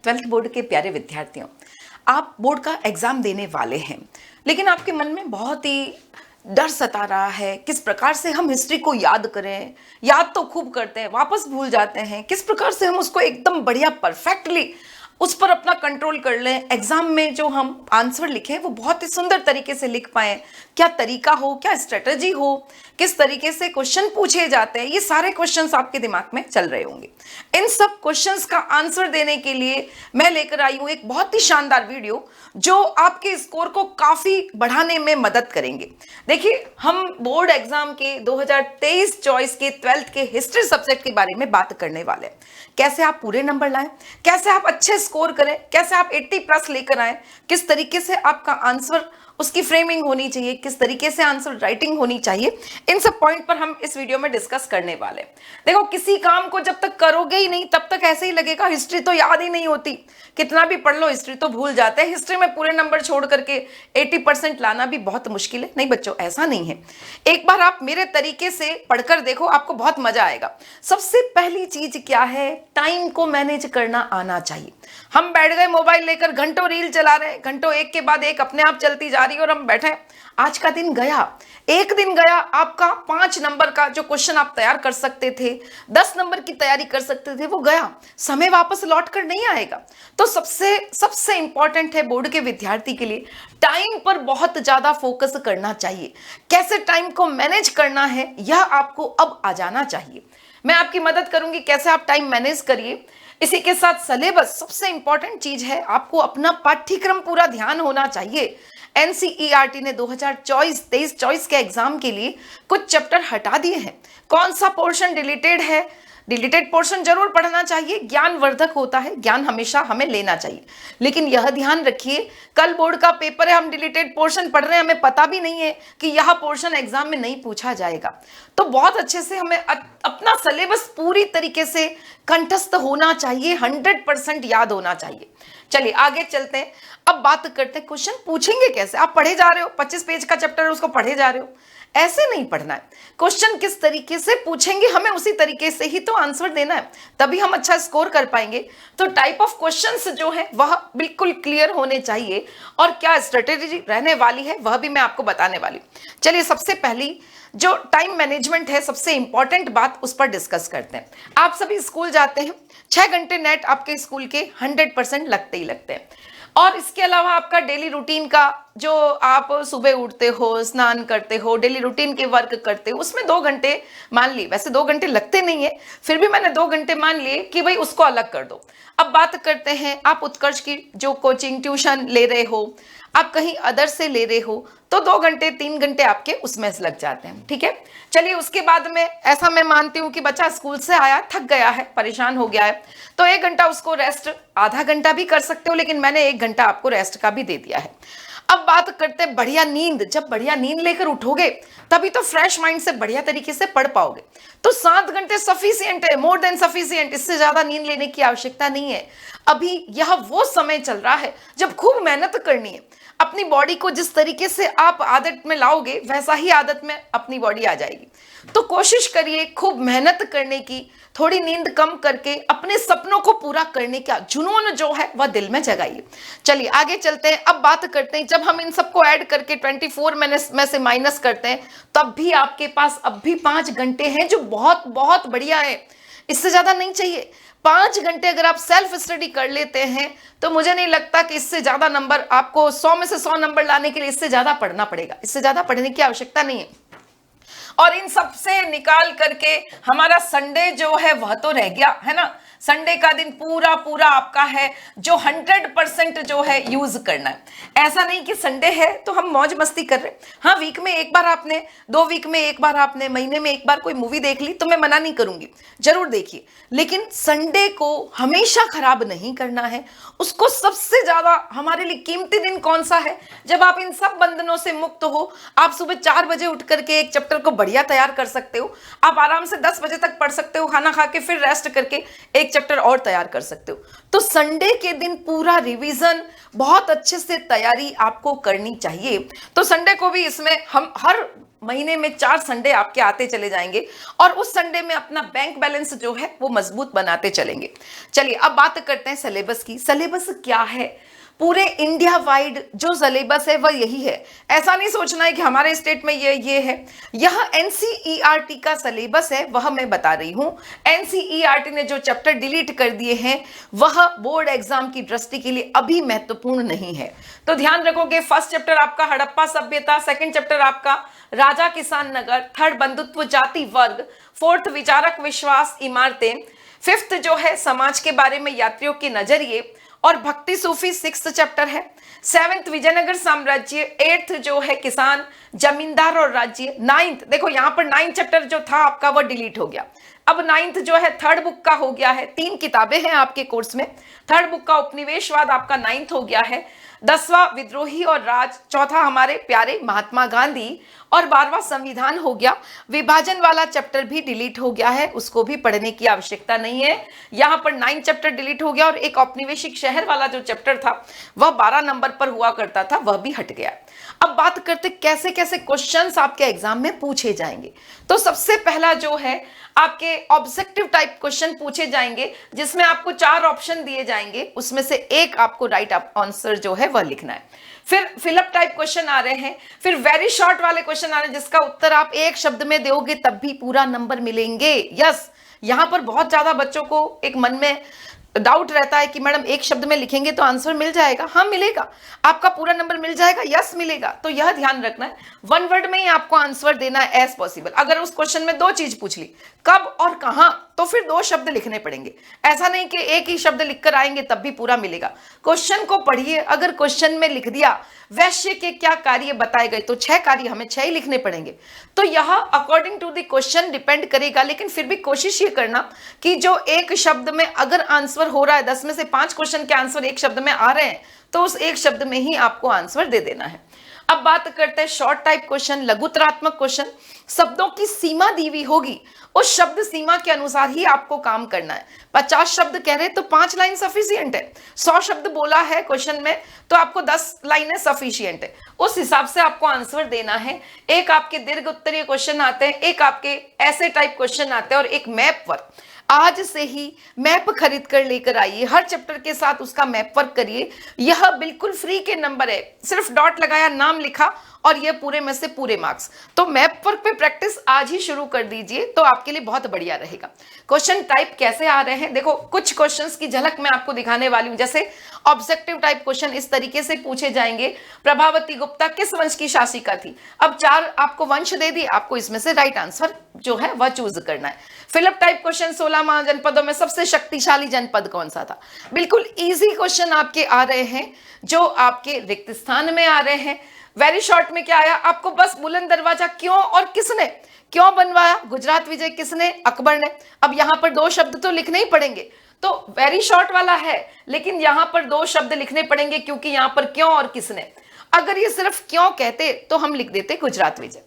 Twelfth board के प्यारे विद्यार्थियों, आप बोर्ड का एग्जाम देने वाले हैं, लेकिन आपके मन में बहुत ही डर सता रहा है। किस प्रकार से हम हिस्ट्री को याद करें, याद तो खूब करते हैं, वापस भूल जाते हैं। किस प्रकार से हम उसको एकदम बढ़िया परफेक्टली उस पर अपना कंट्रोल कर लें, एग्जाम में जो हम आंसर लिखें वो बहुत ही सुंदर तरीके से लिख पाएं। क्या तरीका हो, क्या स्ट्रेटजी हो, किस तरीके से क्वेश्चन पूछे जाते हैं, ये सारे क्वेश्चंस आपके दिमाग में चल रहे होंगे। इन सब क्वेश्चंस का आंसर देने के लिए मैं लेकर आई हूं एक बहुत ही शानदार वीडियो जो आपके स्कोर को काफी बढ़ाने में मदद करेंगे। देखिए, हम बोर्ड एग्जाम के 2023 चॉइस के 12th के हिस्ट्री सब्जेक्ट के बारे में बात करने वाले हैं। कैसे आप पूरे नंबर लाएं, कैसे आप अच्छे स्कोर करें, कैसे आप 80+ लेकर आए, किस तरीके से आपका आंसर उसकी फ्रेमिंग होनी चाहिए, किस तरीके से आंसर राइटिंग होनी चाहिए, इन सब पॉइंट पर हम इस वीडियो में डिस्कस करने वाले हैं। देखो, किसी काम को जब तक करोगे ही नहीं तब तक ऐसे ही लगेगा हिस्ट्री तो याद ही नहीं होती, कितना भी पढ़ लो हिस्ट्री तो भूल जाते हैं। हिस्ट्री में पूरे नंबर छोड़ करके 80% लाना भी बहुत मुश्किल है। नहीं बच्चों, ऐसा नहीं है। एक बार आप मेरे तरीके से पढ़कर देखो, आपको बहुत मजा आएगा। सबसे पहली चीज क्या है, टाइम को मैनेज करना आना चाहिए। हम बैठ गए मोबाइल लेकर, घंटों रील चला रहे हैं, घंटों एक के बाद एक अपने आप चलती जा रही है और हम बैठे। आज का दिन गया, एक दिन गया आपका। 5 नंबर का जो क्वेश्चन आप तैयार कर सकते थे, 10 नंबर की तैयारी कर सकते थे, वो गया। समय वापस लौट कर नहीं आएगा। तो सबसे इंपॉर्टेंट है बोर्ड के विद्यार्थी के लिए टाइम पर बहुत ज्यादा फोकस करना चाहिए। कैसे टाइम को मैनेज करना है यह आपको अब आ जाना चाहिए। मैं आपकी मदद करूंगी कैसे आप टाइम मैनेज करिए। इसी के साथ सिलेबस सबसे इंपॉर्टेंट चीज है। आपको अपना पाठ्यक्रम पूरा ध्यान होना चाहिए। एनसीईआरटी ने 2023 चॉइस के एग्जाम के लिए कुछ चैप्टर हटा दिए हैं। कौन सा पोर्शन डिलीटेड है, डिलीटेड पोर्शन जरूर पढ़ना चाहिए, ज्ञानवर्धक होता है, ज्ञान हमेशा हमें लेना चाहिए। लेकिन यह ध्यान रखिए, कल बोर्ड का पेपर है, हम डिलीटेड पोर्शन पढ़ रहे हैं, हमें पता भी नहीं है कि यह पोर्शन एग्जाम में नहीं पूछा जाएगा। तो बहुत अच्छे से हमें अपना सिलेबस पूरी तरीके से कंठस्थ होना चाहिए, 100% याद होना चाहिए। चलिए आगे चलते हैं। अब बात करते हैं क्वेश्चन पूछेंगे कैसे। आप पढ़े जा रहे हो, 25 पेज का चैप्टर है, उसको पढ़े जा रहे हो, ऐसे नहीं पढ़ना है। क्वेश्चन किस तरीके से पूछेंगे हमें उसी तरीके से ही तो आंसर देना है, तभी हम अच्छा स्कोर कर पाएंगे। तो टाइप ऑफ क्वेश्चंस जो है वह बिल्कुल क्लियर होने चाहिए और क्या स्ट्रेटेजी रहने वाली है वह भी मैं आपको बताने वाली हूं। चलिए, सबसे पहली जो टाइम मैनेजमेंट है, सबसे इंपॉर्टेंट बात उस पर डिस्कस करते हैं। आप सभी स्कूल जाते हैं, 6 घंटे नेट आपके स्कूल के 100% लगते ही लगते हैं। और इसके अलावा आपका डेली रूटीन का जो आप सुबह उठते हो, स्नान करते हो, डेली रूटीन के वर्क करते हो, उसमें 2 घंटे मान लिए। वैसे 2 घंटे लगते नहीं है, फिर भी मैंने 2 घंटे मान लिए कि भाई उसको अलग कर दो। अब बात करते हैं, आप उत्कर्ष की जो कोचिंग ट्यूशन ले रहे हो, आप कहीं अदर से ले रहे हो, तो 2 घंटे 3 घंटे आपके उसमें से लग जाते हैं। ठीक है, चलिए उसके बाद में ऐसा मैं मानती हूँ कि बच्चा स्कूल से आया, थक गया है, परेशान हो गया है, तो 1 घंटा उसको रेस्ट, आधा घंटा भी कर सकते हो, लेकिन मैंने 1 घंटा आपको रेस्ट का भी दे दिया है। अब बात करते हैं बढ़िया नींद। जब बढ़िया नींद लेकर उठोगे तभी तो फ्रेश माइंड से बढ़िया तरीके से पढ़ पाओगे। तो 7 घंटे सफिशिएंट है, मोर देन सफिशिएंट। इससे ज्यादा नींद लेने की आवश्यकता नहीं है। अभी यह वो समय चल रहा है जब खूब मेहनत करनी है। अपनी बॉडी को जिस तरीके से आप आदत में लाओगे वैसा ही आदत में अपनी बॉडी आ जाएगी। तो कोशिश करिए खूब मेहनत करने की, थोड़ी नींद कम करके अपने सपनों को पूरा करने का जुनून जो है वह दिल में जगाइए। चलिए आगे चलते हैं। अब बात करते हैं, जब हम इन सबको ऐड करके 24 में से माइनस करते हैं, तब भी आपके पास अब भी 5 घंटे हैं, जो बहुत बहुत बढ़िया है। इससे ज्यादा नहीं चाहिए। 5 घंटे अगर आप सेल्फ स्टडी कर लेते हैं तो मुझे नहीं लगता कि इससे ज्यादा नंबर आपको 100 में से 100 नंबर लाने के लिए इससे ज्यादा पढ़ना पड़ेगा। इससे ज्यादा पढ़ने की आवश्यकता नहीं है। और इन सब से निकाल करके हमारा संडे जो है वह तो रह गया है ना। संडे का दिन पूरा पूरा आपका है जो 100% जो है यूज करना है। ऐसा नहीं कि संडे है तो हम मौज मस्ती कर रहे। हाँ, वीक में एक बार आपने, 2 वीक में एक बार आपने, महीने में एक बार कोई मूवी देख ली तो मैं मना नहीं करूंगी, जरूर देखिए। लेकिन संडे को हमेशा खराब नहीं करना है। उसको सबसे ज्यादा हमारे लिए कीमती दिन कौन सा है, जब आप इन सब बंधनों से मुक्त हो। आप सुबह 4 बजे उठ करके एक चैप्टर को बढ़िया तैयार कर सकते हो। आप आराम से 10 बजे तक पढ़ सकते हो, खाना खा के फिर रेस्ट करके एक चैप्टर और तैयार कर सकते हो। तो संडे के दिन पूरा रिवीजन, बहुत अच्छे से तैयारी आपको करनी चाहिए। तो संडे को भी इसमें हम हर महीने में 4 संडे आपके आते चले जाएंगे और उस संडे में अपना बैंक बैलेंस जो है वो मजबूत बनाते चलेंगे। चलिए अब बात करते हैं सिलेबस की। सिलेबस क्या है? पूरे इंडिया वाइड जो सिलेबस है वह यही है। ऐसा नहीं सोचना है कि हमारे स्टेट में ये है। यह एनसीईआरटी का सिलेबस है, वह मैं बता रही हूं। एनसीईआरटी ने जो चैप्टर डिलीट कर दिए हैं वह बोर्ड एग्जाम की दृष्टि के लिए अभी महत्वपूर्ण नहीं है। तो ध्यान रखोगे, फर्स्ट चैप्टर आपका हड़प्पा सभ्यता, सेकंड चैप्टर आपका राजा किसान नगर, थर्ड बंधुत्व जाति वर्ग, फोर्थ विचारक विश्वास इमारतें, फिफ्थ जो है समाज के बारे में यात्रियों के नजरिए और भक्ति सूफी सिक्स्थ चैप्टर है, सेवेंथ विजयनगर साम्राज्य, एट्थ जो है किसान जमींदार और राज्य, नाइन्थ देखो यहां पर 9 चैप्टर जो था आपका वो डिलीट हो गया। अब 9th जो है थर्ड बुक का हो गया है। 3 किताबें हैं आपके कोर्स में। थर्ड बुक का उपनिवेशवाद आपका 9th हो गया है। 10वां विद्रोही और राज, चौथा हमारे प्यारे महात्मा गांधी और 12वां संविधान हो गया। विभाजन वाला चैप्टर भी डिलीट हो गया है, उसको भी पढ़ने की आवश्यकता नहीं है। यहां पर 9 चैप्टर डिलीट हो गया और एक औपनिवेशिक शहर वाला जो चैप्टर था वह 12 नंबर पर हुआ करता था, वह भी हट गया। अब बात करते कैसे कैसे क्वेश्चंस आपके एग्जाम में पूछे जाएंगे। तो सबसे पहला जो है आपके ऑब्जेक्टिव टाइप क्वेश्चन पूछे जाएंगे, जिसमें आपको 4 ऑप्शन दिए जाएंगे, उसमें से एक आपको राइट आंसर जो है वह लिखना है। फिर फिलअप टाइप क्वेश्चन आ रहे हैं, फिर वेरी शॉर्ट वाले क्वेश्चन आ रहे हैं जिसका उत्तर आप एक शब्द में दोगे तब भी पूरा नंबर मिलेंगे। यस, यहां पर बहुत ज्यादा बच्चों को एक मन में डाउट रहता है कि मैडम एक शब्द में लिखेंगे तो आंसर मिल जाएगा। हाँ मिलेगा, आपका पूरा नंबर मिल जाएगा। यस मिलेगा। तो यह ध्यान रखना है, 1 वर्ड में ही आपको आंसर देना है एज पॉसिबल। अगर उस क्वेश्चन में 2 चीज पूछ ली, कब और कहां, तो फिर 2 शब्द लिखने पड़ेंगे। ऐसा नहीं कि एक ही शब्द लिखकर आएंगे तब भी पूरा मिलेगा। क्वेश्चन को पढ़िए, अगर क्वेश्चन में लिख दिया वैश्य के क्या कार्य बताए गए तो 6 कार्य, हमें 6 ही लिखने पड़ेंगे। तो यह according to the question depend करेगा, लेकिन फिर भी कोशिश ये करना कि जो एक शब्द में अगर आंसर हो रहा है, 10 में से 5 क्वेश्चन के आंसर एक शब्द में आ रहे हैं तो उस एक शब्द में ही आपको आंसर दे देना है। अब बात करते हैं शॉर्ट टाइप क्वेश्चन, लघुतरात्मक क्वेश्चन। शब्दों की सीमा दी हुई होगी, उस शब्द सीमा के अनुसार ही आपको काम करना है। 50 शब्द कह रहे तो 5 लाइन सफिशिएंट है। 100 शब्द बोला है क्वेश्चन में तो आपको 10 लाइनें सफिशिएंट है। उस हिसाब से आपको आंसर देना है। एक आपके दीर्घ उत्तरीय क्वेश्चन आते हैं, एक आपके ऐसे टाइप क्वेश्चन आते हैं और एक मैप वर्क। आज से ही मैप खरीद कर लेकर आइए, हर चैप्टर के साथ उसका मैप वर्क करिए। यह बिल्कुल फ्री के नंबर है, सिर्फ डॉट लगाया, नाम लिखा और ये पूरे में से पूरे मार्क्स। तो मैप वर्क पे प्रैक्टिस आज ही शुरू कर दीजिए तो आपके लिए बहुत बढ़िया रहेगा। क्वेश्चन टाइप कैसे आ रहे हैं, देखो कुछ क्वेश्चंस की झलक मैं आपको दिखाने वाली हूं। जैसे ऑब्जेक्टिव टाइप क्वेश्चन इस तरीके से पूछे जाएंगे, प्रभावती गुप्ता किस वंश की शासिका थी। अब 4 आपको वंश दे दिए, आपको इसमें से राइट आंसर जो है वह चूज करना है। फिलअप टाइप क्वेश्चन, 16 महाजनपदों में सबसे शक्तिशाली जनपद कौन सा था। बिल्कुल इजी क्वेश्चन आपके आ रहे हैं जो आपके रिक्त स्थान में आ रहे हैं। वेरी शॉर्ट में क्या आया आपको, बस बुलंद दरवाजा क्यों और किसने, क्यों बनवाया, गुजरात विजय किसने, अकबर ने। अब यहां पर 2 शब्द तो लिखने ही पड़ेंगे, तो वेरी शॉर्ट वाला है लेकिन यहां पर 2 शब्द लिखने पड़ेंगे क्योंकि यहां पर क्यों और किसने। अगर ये सिर्फ क्यों कहते तो हम लिख देते गुजरात विजय।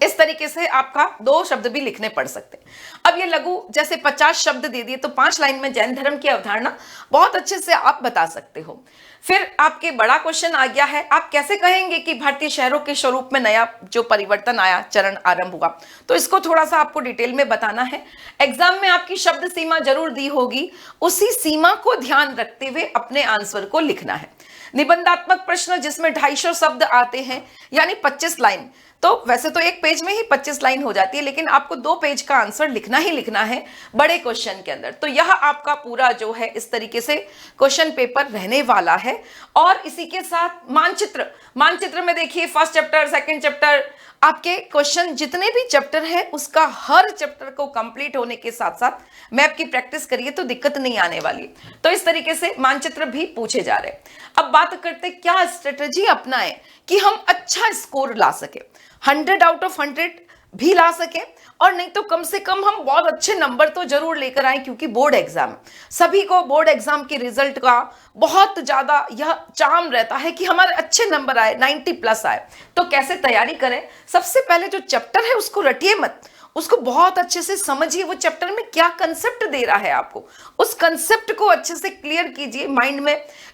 इस तरीके से आपका 2 शब्द भी लिखने पड़ सकते। अब ये लघु जैसे 50 शब्द दे दिए तो 5 लाइन में जैन धर्म की अवधारणा बहुत अच्छे से आप बता सकते हो। फिर आपके बड़ा क्वेश्चन आ गया है, आप कैसे कहेंगे कि भारतीय शहरों के स्वरूप में नया जो परिवर्तन आया, चरण आरंभ हुआ। तो इसको थोड़ा सा आपको डिटेल में बताना है। एग्जाम में आपकी शब्द सीमा जरूर दी होगी, उसी सीमा को ध्यान रखते हुए अपने आंसर को लिखना है। निबंधात्मक प्रश्न जिसमें 250 शब्द आते हैं यानी 25 लाइन, तो वैसे तो एक पेज में ही 25 लाइन हो जाती है, लेकिन आपको 2 पेज का आंसर लिखना ही लिखना है बड़े क्वेश्चन के अंदर। तो यह आपका पूरा जो है इस तरीके से क्वेश्चन पेपर रहने वाला है। और इसी के साथ मानचित्र, मानचित्र में देखिए फर्स्ट चैप्टर, सेकंड चैप्टर, आपके क्वेश्चन जितने भी चैप्टर है उसका हर चैप्टर को कंप्लीट होने के साथ साथ मैप की प्रैक्टिस करिए तो दिक्कत नहीं आने वाली। तो इस तरीके से मानचित्र भी पूछे जा रहे हैं। अब बात करते क्या स्ट्रेटजी अपनाएं कि हम अच्छा स्कोर ला सके, 100 आउट ऑफ 100 भी ला सके और नहीं तो कम से कम हम बहुत अच्छे नंबर तो जरूर लेकर आए, क्योंकि बोर्ड एग्जाम, सभी को बोर्ड एग्जाम के रिजल्ट का बहुत ज्यादा यह चार्म रहता है कि हमारे अच्छे नंबर आए, 90 प्लस आए। तो कैसे तैयारी करें, सबसे पहले जो चैप्टर है उसको रटिए मत, उसको बहुत अच्छे से समझिए, वो चैप्टर में क्या कंसेप्ट दे रहा है आपको, उस कंसेप्ट को अच्छे से क्लियर कीजिए माइंड में।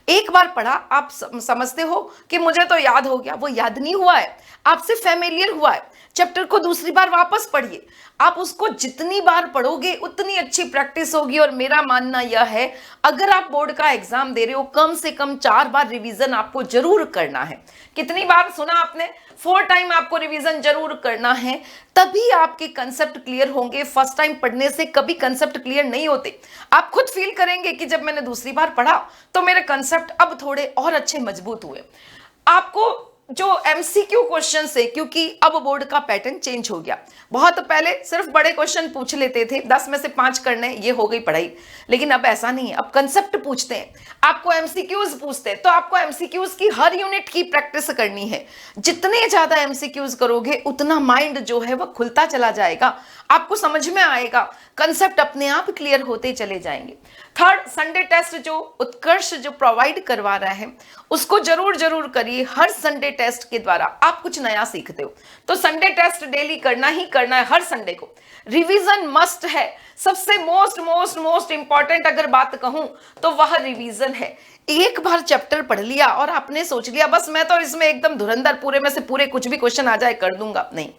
एक बार पढ़ा, आप समझते हो कि मुझे तो याद हो गया, वो याद नहीं हुआ है, आपसे फेमिलियर हुआ है। चैप्टर को दूसरी बार वापस पढ़िए। आप उसको जितनी बार पढ़ोगे उतनी अच्छी प्रैक्टिस होगी। और मेरा मानना यह है, अगर आप बोर्ड का एग्जाम दे रहे हो, कम से कम 4 बार रिवीजन आपको जरूर करना है। कितनी बार सुना आपने? 4 टाइम आपको रिवीजन जरूर करना है, तभी आपके कंसेप्ट क्लियर होंगे। फर्स्ट टाइम पढ़ने से कभी कंसेप्ट क्लियर नहीं होते। आप खुद फील करेंगे कि जब मैंने दूसरी बार पढ़ा तो मेरे कंसेप्ट अब थोड़े और अच्छे मजबूत हुए। आपको जो एमसीक्यू क्वेश्चन है, क्योंकि अब बोर्ड का पैटर्न चेंज हो गया। बहुत पहले सिर्फ बड़े क्वेश्चन पूछ लेते थे, 10 में से 5 करने, ये हो गई पढ़ाई। लेकिन अब ऐसा नहीं है, अब कंसेप्ट पूछते हैं, आपको एमसीक्यूज पूछते हैं। तो आपको एमसीक्यूज की हर यूनिट की प्रैक्टिस करनी है। जितने ज्यादा एमसीक्यूज करोगे उतना माइंड जो है वह खुलता चला जाएगा, आपको समझ में आएगा, कंसेप्ट अपने आप क्लियर होते चले जाएंगे। थर्ड, संडे टेस्ट जो उत्कर्ष जो प्रोवाइड करवा रहा है उसको जरूर जरूर करिए। हर संडे टेस्ट के द्वारा आप कुछ नया सीखते हो, तो संडे टेस्ट डेली करना ही करना है। हर संडे को रिवीजन मस्ट है। सबसे मोस्ट मोस्ट मोस्ट इंपॉर्टेंट अगर बात कहूं तो वह रिवीजन है। एक बार चैप्टर पढ़ लिया और आपने सोच लिया बस मैं तो इसमें एकदम धुरंधर, पूरे में से पूरे कुछ भी क्वेश्चन आ जाए कर दूंगा, नहीं।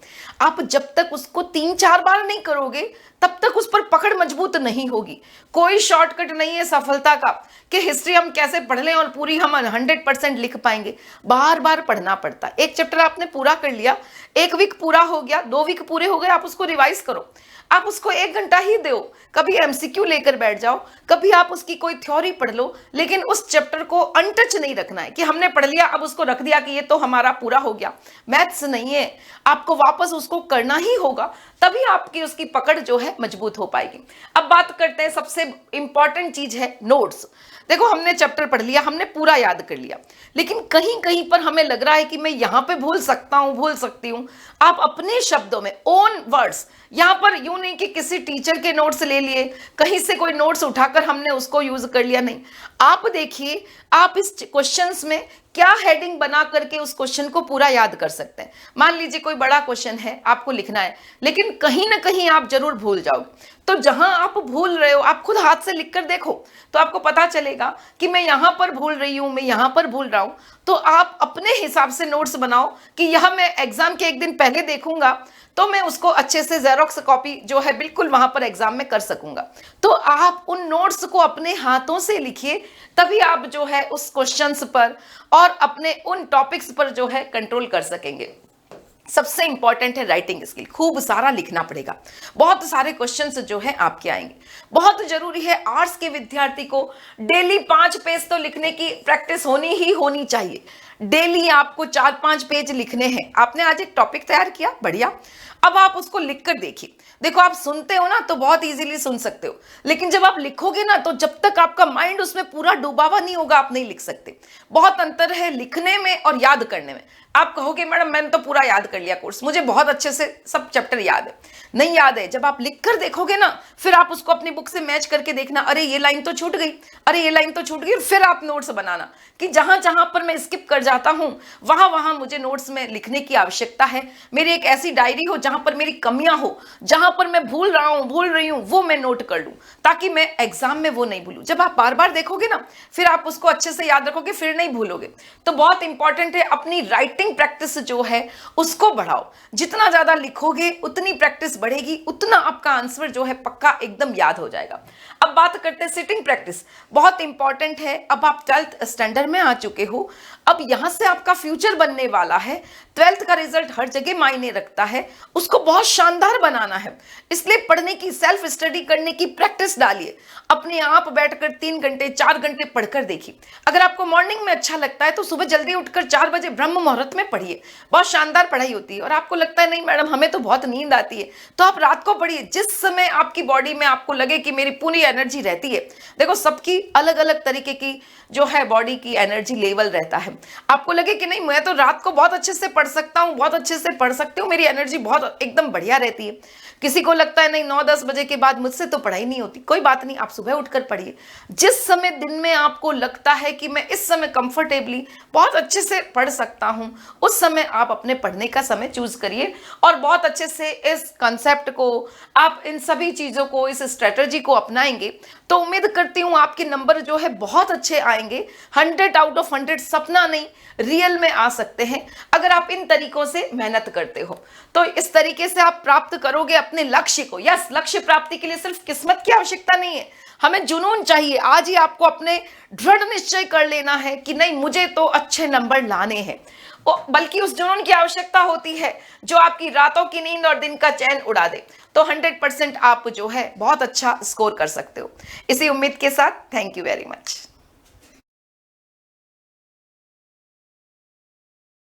आप जब तक उसको 3-4 बार नहीं करोगे तब तक उस पर पकड़ मजबूत नहीं होगी। कोई शॉर्टकट नहीं है सफलता का कि हिस्ट्री हम कैसे पढ़ लें और पूरी हम 100% लिख पाएंगे। बार बार पढ़ना पड़ता है। एक चैप्टर आपने पूरा कर लिया, 1 वीक पूरा हो गया, 2 वीक पूरे हो गए, आप उसको रिवाइज करो। आप उसको 1 घंटा ही दो, कभी एमसीक्यू लेकर बैठ जाओ, कभी आप उसकी कोई थ्योरी पढ़ लो, लेकिन उस चैप्टर को अनटच नहीं रखना है कि हमने पढ़ लिया अब उसको रख दिया कि ये तो हमारा पूरा हो गया। मैथ्स नहीं है, आपको वापस उसको करना ही होगा, तभी आपकी उसकी पकड़ जो है मजबूत हो पाएगी। अब बात करते हैं, सबसे इंपॉर्टेंट चीज है नोट्स। देखो, हमने चैप्टर पढ़ लिया, हमने पूरा याद कर लिया, लेकिन कहीं कहीं पर हमें लग रहा है कि मैं यहां पे भूल सकता हूं, भूल सकती हूं। आप अपने शब्दों में, ओन वर्ड्स, यहां पर यूं नहीं कि किसी टीचर के नोट्स ले लिए, कहीं से कोई नोट्स उठाकर हमने उसको यूज कर लिया, नहीं। आप देखिए, आप इस क्वेश्चंस में क्या हेडिंग बना करके उस क्वेश्चन को पूरा याद कर सकते हैं। मान लीजिए कोई बड़ा क्वेश्चन है, आपको लिखना है, लेकिन कहीं ना कहीं आप जरूर भूल जाओगे। तो जहां आप भूल रहे हो, आप खुद हाथ से लिखकर देखो तो आपको पता चलेगा कि मैं यहां पर भूल रही हूं, मैं यहां पर भूल रहा हूं। तो आप अपने हिसाब से नोट्स बनाओ कि यह मैं एग्जाम के 1 दिन पहले देखूंगा तो मैं उसको अच्छे से जेरोक्स कॉपी जो है बिल्कुल वहां पर एग्जाम में कर सकूंगा। तो आप उन नोट्स को अपने हाथों से लिखिए, तभी आप जो है उस क्वेश्चंस पर और अपने उन टॉपिक्स पर जो है कंट्रोल कर सकेंगे। सबसे इंपॉर्टेंट है राइटिंग स्किल, खूब सारा लिखना पड़ेगा, बहुत सारे क्वेश्चंस जो है आपके आएंगे। बहुत जरूरी है, आर्ट्स के विद्यार्थी को डेली 5 पेज तो लिखने की प्रैक्टिस होनी ही होनी चाहिए। डेली आपको 4-5 पेज लिखने हैं। आपने आज एक टॉपिक तैयार किया, बढ़िया, अब आप उसको लिखकर देखिए। देखो, आप सुनते हो ना तो बहुत इजीली सुन सकते हो, लेकिन जब आप लिखोगे ना तो जब तक आपका माइंड उसमें पूरा डूबा हुआ नहीं होगा आप नहीं लिख सकते। बहुत अंतर है लिखने में और याद करने में। आप कहोगे मैडम मैंने तो पूरा याद कर लिया कोर्स, मुझे बहुत अच्छे से सब चैप्टर याद है। नहीं याद है, जब आप लिख कर देखोगे ना फिर आप उसको अपनी बुक से मैच करके देखना, अरे ये लाइन तो छूट गई, अरे ये लाइन तो छूट गई, फिर आप नोट्स बनाना कि जहां जहां पर मैं स्किप कर जाता हूं वहां वहां मुझे नोट्स में लिखने की आवश्यकता है। मेरी एक ऐसी डायरी हो जहां पर मेरी कमियां हो, जहां पर मैं भूल रहा हूं, भूल रही हूं, वो मैं नोट कर लूं ताकि मैं एग्जाम में वो नहीं भूलूं। जब आप बार बार देखोगे ना फिर आप उसको अच्छे से याद रखोगे, फिर नहीं भूलोगे। तो बहुत इंपॉर्टेंट है, अपनी राइटिंग प्रैक्टिस जो है उसको बढ़ाओ। जितना ज्यादा लिखोगे उतनी प्रैक्टिस बढ़ेगी, उतना आपका आंसर जो है पक्का एकदम याद हो जाएगा। अब बात करते हैं सिटिंग प्रैक्टिस, बहुत इंपॉर्टेंट है। अब आप 12th स्टैंडर्ड में आ चुके हो, अब यहां से आपका फ्यूचर बनने वाला है। 12th का रिजल्ट हर जगह मायने रखता है, उसको बहुत शानदार बनाना है। इसलिए पढ़ने की, सेल्फ स्टडी करने की प्रैक्टिस डालिए। अपने आप बैठकर 3 घंटे 4 घंटे पढ़कर देखिए। अगर आपको मॉर्निंग में अच्छा लगता है तो सुबह जल्दी उठकर 4 बजे ब्रह्म मुहूर्त में पढ़िए, बहुत शानदार पढ़ाई होती है। और आपको लगता है नहीं मैडम हमें तो बहुत नींद आती है, तो आप रात को पढ़िए, जिस समय आपकी बॉडी में आपको लगे कि मेरी पूरी एनर्जी रहती है। देखो, सबकी अलग अलग तरीके की जो है बॉडी की एनर्जी लेवल रहता है। आपको लगे कि नहीं मैं तो रात को बहुत अच्छे से पढ़ सकता हूँ, बहुत अच्छे से पढ़ सकती हूँ, मेरी एनर्जी बहुत एकदम बढ़िया रहती है, किसी को लगता है नहीं 9-10 बजे के बाद मुझसे तो पढ़ाई नहीं होती, कोई बात नहीं, आप सुबह उठकर पढ़िए। जिस समय दिन में आपको लगता है कि मैं इस समय कंफर्टेबली बहुत अच्छे से पढ़ सकता हूं, उस समय आप अपने पढ़ने का समय चूज करिए और बहुत अच्छे से इस कंसेप्ट को, आप इन सभी चीजों को, इस स्ट्रेटजी को अपनाएंगे तो उम्मीद करती हूं आपके नंबर जो है बहुत अच्छे आएंगे। 100 आउट ऑफ 100 सपना नहीं, रियल में आ सकते हैं अगर आप इन तरीकों से मेहनत करते हो। तो इस तरीके से आप प्राप्त करोगे अपने लक्ष्य को। यस, लक्ष्य प्राप्ति के लिए सिर्फ किस्मत की आवश्यकता नहीं है, हमें जुनून चाहिए। आज ही आपको अपने दृढ़ निश्चय कर लेना है कि नहीं, मुझे तो अच्छे नंबर लाने हैं। बल्कि उस जुनून की आवश्यकता होती है जो आपकी रातों की नींद और दिन का चैन उड़ा दे। तो 100% आप जो है बहुत अच्छा स्कोर कर सकते हो। इसी उम्मीद के साथ थैंक यू वेरी मच।